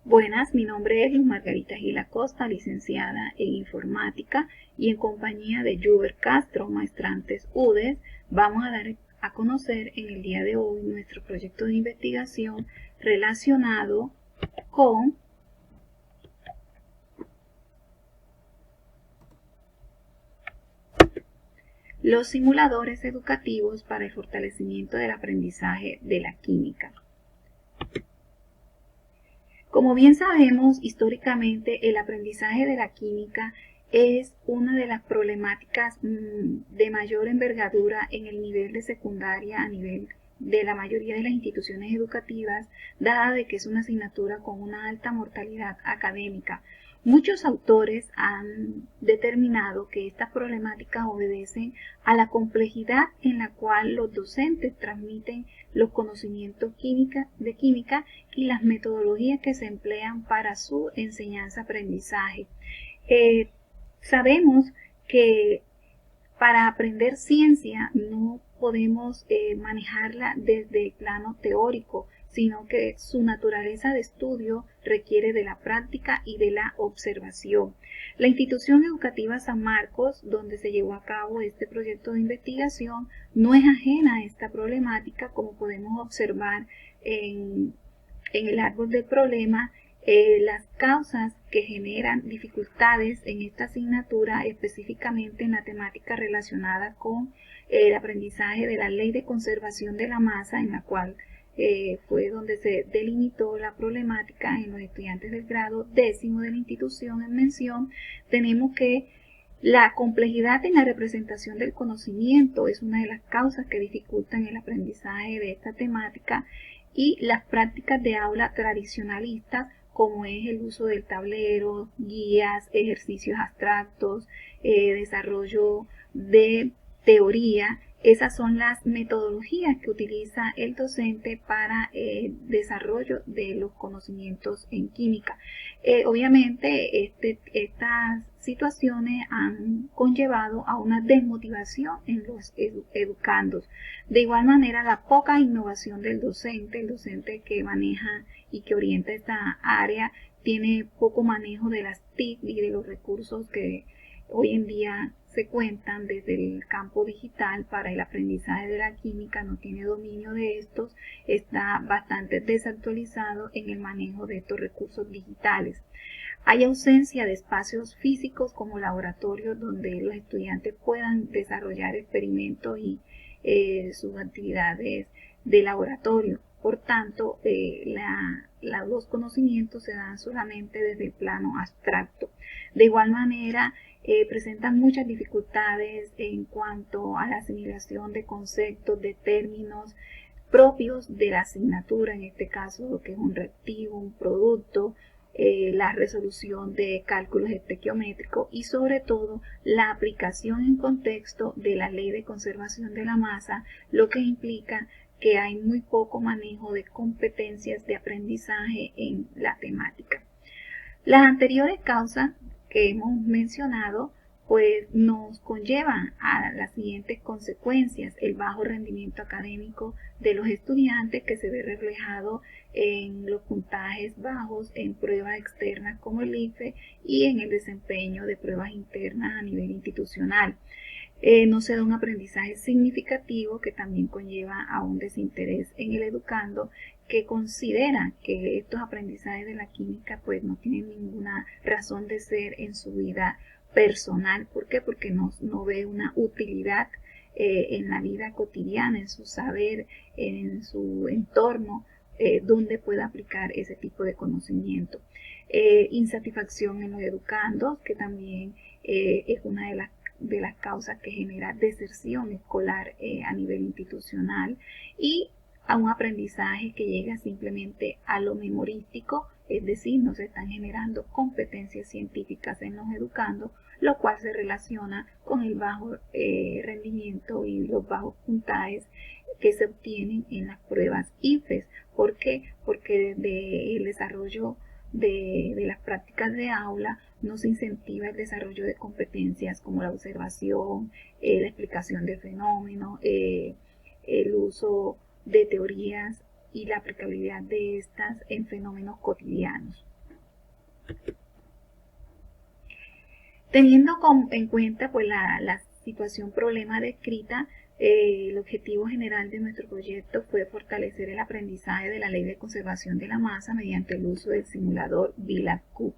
Buenas, mi nombre es Luz Margarita Gil Acosta, licenciada en Informática, y en compañía de Juber Castro, maestrantes UDES, vamos a dar a conocer en el día de hoy nuestro proyecto de investigación relacionado con los simuladores educativos para el fortalecimiento del aprendizaje de la química. Como bien sabemos, históricamente el aprendizaje de la química es una de las problemáticas de mayor envergadura en el nivel de secundaria a nivel de la mayoría de las instituciones educativas, dada de que es una asignatura con una alta mortalidad académica. Muchos autores han determinado que estas problemáticas obedecen a la complejidad en la cual los docentes transmiten los conocimientos de química y las metodologías que se emplean para su enseñanza-aprendizaje. Sabemos que para aprender ciencia no podemos manejarla desde el plano teórico, sino que su naturaleza de estudio requiere de la práctica y de la observación. La institución educativa San Marcos, donde se llevó a cabo este proyecto de investigación, no es ajena a esta problemática, como podemos observar en el árbol del problema. Las causas que generan dificultades en esta asignatura, específicamente en la temática relacionada con el aprendizaje de la ley de conservación de la masa, en la cual fue donde se delimitó la problemática en los estudiantes del grado 10º de la institución en mención. Tenemos que la complejidad en la representación del conocimiento es una de las causas que dificultan el aprendizaje de esta temática, y las prácticas de aula tradicionalistas, como es el uso del tablero, guías, ejercicios abstractos, desarrollo de teoría. Esas son las metodologías que utiliza el docente para el desarrollo de los conocimientos en química. Obviamente estas situaciones han conllevado a una desmotivación en los educandos. De igual manera, la poca innovación del docente, el docente que maneja y que orienta esta área, tiene poco manejo de las TIC y de los recursos que hoy en día se cuentan desde el campo digital para el aprendizaje de la química, no tiene dominio de estos, está bastante desactualizado en el manejo de estos recursos digitales. Hay ausencia de espacios físicos como laboratorios donde los estudiantes puedan desarrollar experimentos y sus actividades de laboratorio. Por tanto, los conocimientos se dan solamente desde el plano abstracto. De igual manera, presentan muchas dificultades en cuanto a la asimilación de conceptos, de términos propios de la asignatura, en este caso lo que es un reactivo, un producto, la resolución de cálculos estequiométricos y sobre todo la aplicación en contexto de la ley de conservación de la masa, lo que implica que hay muy poco manejo de competencias de aprendizaje en la temática. Las anteriores causas que hemos mencionado pues nos conllevan a las siguientes consecuencias: el bajo rendimiento académico de los estudiantes, que se ve reflejado en los puntajes bajos en pruebas externas como el IFE y en el desempeño de pruebas internas a nivel institucional. No se da un aprendizaje significativo, que también conlleva a un desinterés en el educando, que considera que estos aprendizajes de la química pues no tienen ninguna razón de ser en su vida personal. ¿Por qué? Porque no ve una utilidad en la vida cotidiana, en su saber, en su entorno, donde pueda aplicar ese tipo de conocimiento. Insatisfacción en los educandos, que también es una de las causas que genera deserción escolar a nivel institucional, y a un aprendizaje que llega simplemente a lo memorístico, es decir, no se están generando competencias científicas en los educandos, lo cual se relaciona con el bajo rendimiento y los bajos puntajes que se obtienen en las pruebas IFES. ¿Por qué? Porque desde el desarrollo de las prácticas de aula no se incentiva el desarrollo de competencias como la observación, la explicación de fenómenos, el uso de teorías y la aplicabilidad de estas en fenómenos cotidianos. Teniendo en cuenta pues, la situación problema descrita, el objetivo general de nuestro proyecto fue fortalecer el aprendizaje de la Ley de Conservación de la Masa mediante el uso del simulador VLAB-Q.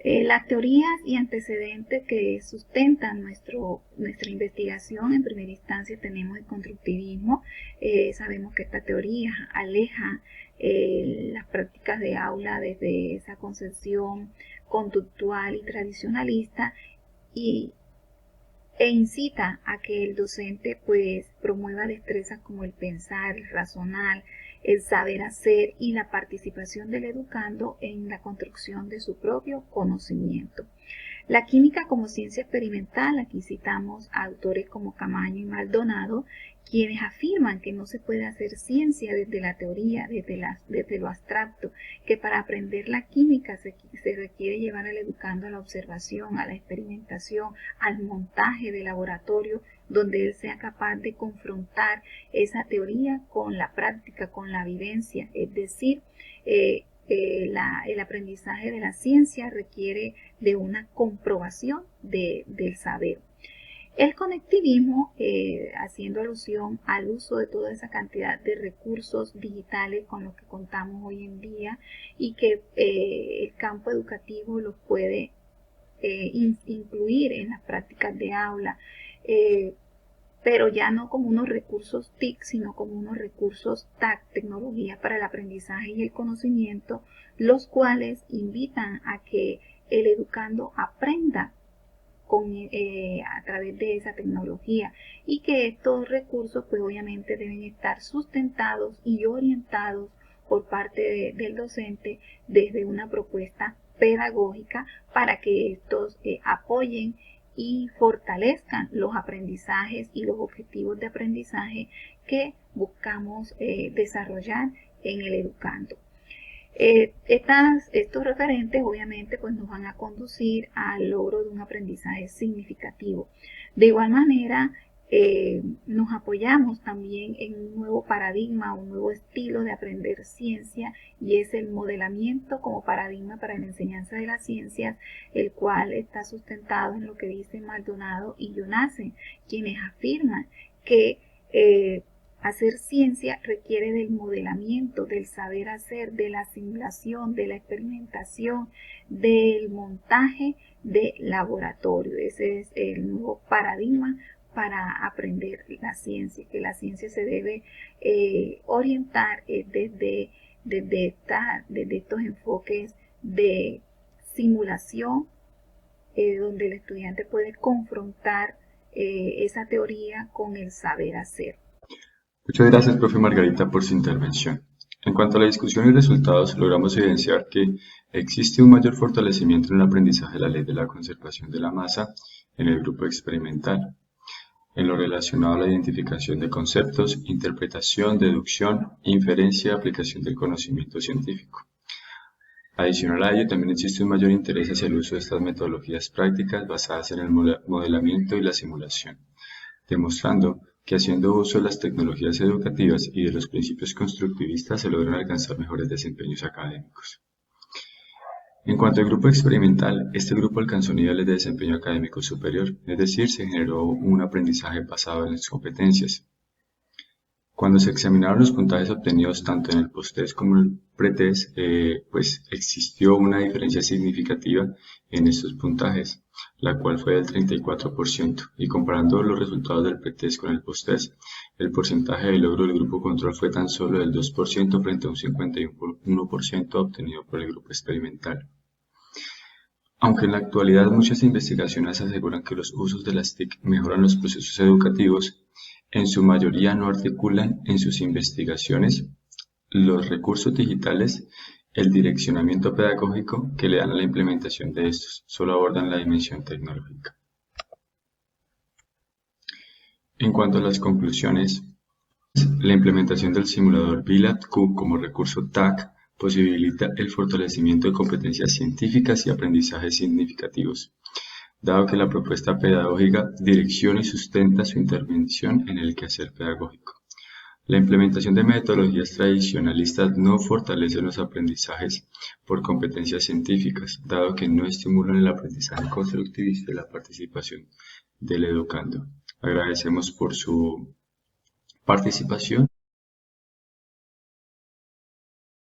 Las teorías y antecedentes que sustentan nuestra investigación, en primera instancia tenemos el constructivismo. Sabemos que esta teoría aleja las prácticas de aula desde esa concepción conductual y tradicionalista e incita a que el docente pues promueva destrezas como el pensar, el razonar, el saber hacer y la participación del educando en la construcción de su propio conocimiento. La química como ciencia experimental, aquí citamos a autores como Camaño y Maldonado, quienes afirman que no se puede hacer ciencia desde la teoría, desde lo abstracto, que para aprender la química se requiere llevar al educando a la observación, a la experimentación, al montaje de laboratorio, donde él sea capaz de confrontar esa teoría con la práctica, con la vivencia, es decir, el aprendizaje de la ciencia requiere de una comprobación del saber. El conectivismo, haciendo alusión al uso de toda esa cantidad de recursos digitales con los que contamos hoy en día y que el campo educativo los puede incluir en las prácticas de aula, pero ya no como unos recursos TIC, sino como unos recursos TAC, tecnología para el aprendizaje y el conocimiento, los cuales invitan a que el educando aprenda a través de esa tecnología y que estos recursos pues obviamente deben estar sustentados y orientados por parte del docente desde una propuesta pedagógica para que estos apoyen y fortalezcan los aprendizajes y los objetivos de aprendizaje que buscamos desarrollar en el educando. Estos referentes obviamente pues nos van a conducir al logro de un aprendizaje significativo. De igual manera, nos apoyamos también en un nuevo paradigma, un nuevo estilo de aprender ciencia, y es el modelamiento como paradigma para la enseñanza de las ciencias, el cual está sustentado en lo que dicen Maldonado y Jonassen, quienes afirman que hacer ciencia requiere del modelamiento, del saber hacer, de la simulación, de la experimentación, del montaje de laboratorio. Ese es el nuevo paradigma para aprender la ciencia, que la ciencia se debe orientar desde estos enfoques de simulación, donde el estudiante puede confrontar esa teoría con el saber hacer. Muchas gracias, profe Margarita, por su intervención. En cuanto a la discusión y resultados, logramos evidenciar que existe un mayor fortalecimiento en el aprendizaje de la ley de la conservación de la masa en el grupo experimental, en lo relacionado a la identificación de conceptos, interpretación, deducción, inferencia y aplicación del conocimiento científico. Adicional a ello, también existe un mayor interés hacia el uso de estas metodologías prácticas basadas en el modelamiento y la simulación, demostrando que haciendo uso de las tecnologías educativas y de los principios constructivistas se logran alcanzar mejores desempeños académicos. En cuanto al grupo experimental, este grupo alcanzó niveles de desempeño académico superior, es decir, se generó un aprendizaje basado en las competencias. Cuando se examinaron los puntajes obtenidos tanto en el post-test como en el pre-test, pues existió una diferencia significativa en estos puntajes, la cual fue del 34%, y comparando los resultados del pre-test con el post-test, el porcentaje de logro del grupo control fue tan solo del 2% frente a un 51% obtenido por el grupo experimental. Aunque en la actualidad muchas investigaciones aseguran que los usos de las TIC mejoran los procesos educativos, en su mayoría no articulan en sus investigaciones los recursos digitales, el direccionamiento pedagógico que le dan a la implementación de estos, solo abordan la dimensión tecnológica. En cuanto a las conclusiones, la implementación del simulador VLAB-Q como recurso TAC posibilita el fortalecimiento de competencias científicas y aprendizajes significativos, dado que la propuesta pedagógica direcciona y sustenta su intervención en el quehacer pedagógico. La implementación de metodologías tradicionalistas no fortalece los aprendizajes por competencias científicas, dado que no estimulan el aprendizaje constructivista y la participación del educando. Agradecemos por su participación.